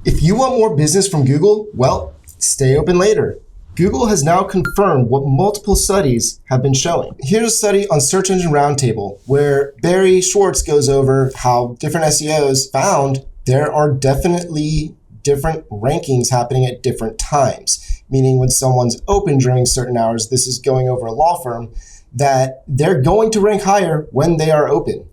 If you want more business from Google, well, stay open later. Google has now confirmed what multiple studies have been showing. Here's a study on Search Engine Roundtable where Barry Schwartz goes over how different SEOs found there are definitely different rankings happening at different times. Meaning when someone's open during certain hours, this is going over a law firm, that they're going to rank higher when they are open.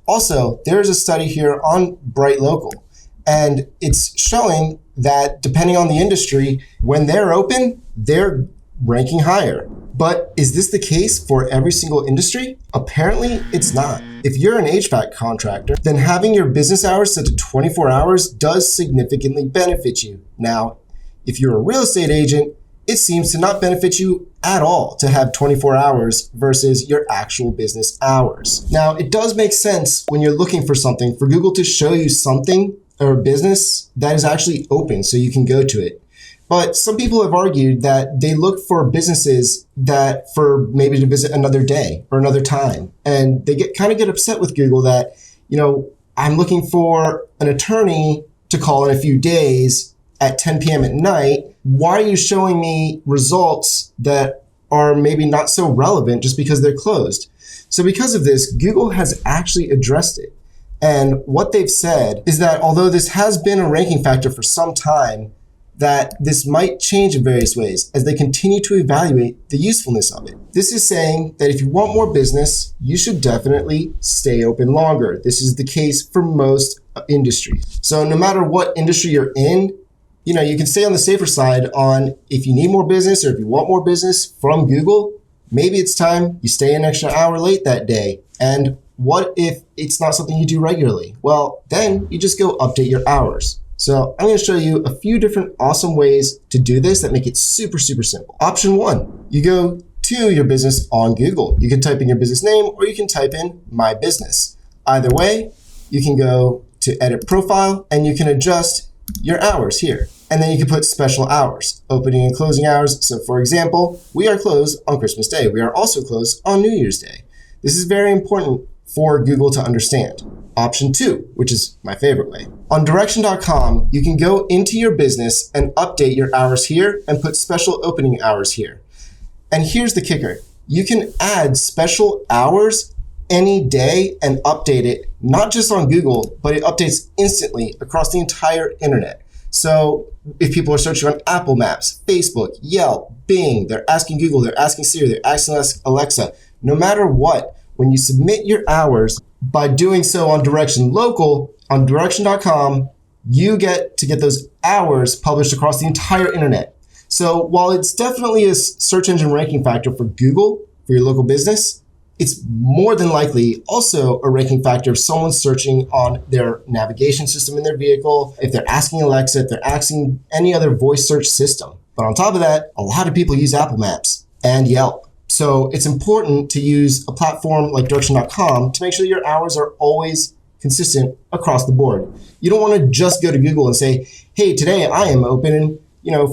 Also, there's a study here on Bright Local, and it's showing that depending on the industry, when they're open, they're ranking higher. But is this the case for every single industry? Apparently, it's not. If you're an HVAC contractor, then having your business hours set to 24 hours does significantly benefit you. Now, if you're a real estate agent, it seems to not benefit you at all to have 24 hours versus your actual business hours. Now, it does make sense when you're looking for something for Google to show you something or a business that is actually open so you can go to it. But some people have argued that they look for businesses that for maybe to visit another day or another time. And they kind of get upset with Google that, I'm looking for an attorney to call in a few days at 10 p.m. at night. Why are you showing me results that are maybe not so relevant just because they're closed? So because of this, Google has actually addressed it. And what they've said is that although this has been a ranking factor for some time, that this might change in various ways as they continue to evaluate the usefulness of it. This is saying that if you want more business, you should definitely stay open longer. This is the case for most industries. So no matter what industry you're in, you can stay on the safer side on if you need more business or if you want more business from Google, maybe it's time you stay an extra hour late that day. And what if it's not something you do regularly? Well, then you just go update your hours. So I'm going to show you a few different awesome ways to do this that make it super, super simple. Option 1, you go to your business on Google. You can type in your business name or you can type in my business. Either way, you can go to edit profile and you can adjust your hours here. And then you can put special hours, opening and closing hours. So for example, we are closed on Christmas Day. We are also closed on New Year's Day. This is very important for Google to understand. Option 2, which is my favorite way. On direction.com, you can go into your business and update your hours here and put special opening hours here. And here's the kicker. You can add special hours any day and update it, not just on Google, but it updates instantly across the entire internet. So if people are searching on Apple Maps, Facebook, Yelp, Bing, they're asking Google, they're asking Siri, they're asking Alexa, no matter what, when you submit your hours, by doing so on Direction Local, on direction.com, you get to get those hours published across the entire internet. So while it's definitely a search engine ranking factor for Google, for your local business, it's more than likely also a ranking factor if someone's searching on their navigation system in their vehicle, if they're asking Alexa, if they're asking any other voice search system. But on top of that, a lot of people use Apple Maps and Yelp. So it's important to use a platform like direction.com to make sure your hours are always consistent across the board. You don't want to just go to Google and say, hey, today I am open,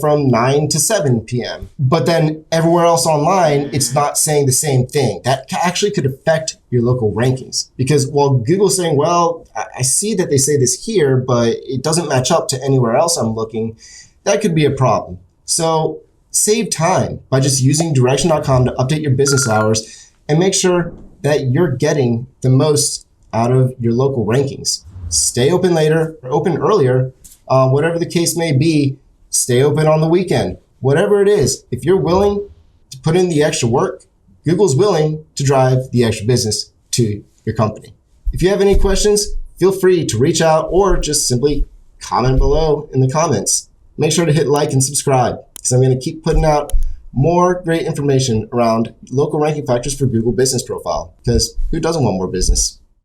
from 9 to 7 p.m. But then everywhere else online, it's not saying the same thing. That actually could affect your local rankings. Because while Google's saying, well, I see that they say this here, but it doesn't match up to anywhere else I'm looking, that could be a problem. So save time by just using direction.com to update your business hours and make sure that you're getting the most out of your local rankings. Stay open later or open earlier, whatever the case may be. Stay open on the weekend. Whatever it is, if you're willing to put in the extra work, Google's willing to drive the extra business to your company. If you have any questions, feel free to reach out or just simply comment below in the comments. Make sure to hit like and subscribe because I'm going to keep putting out more great information around local ranking factors for Google Business Profile because who doesn't want more business?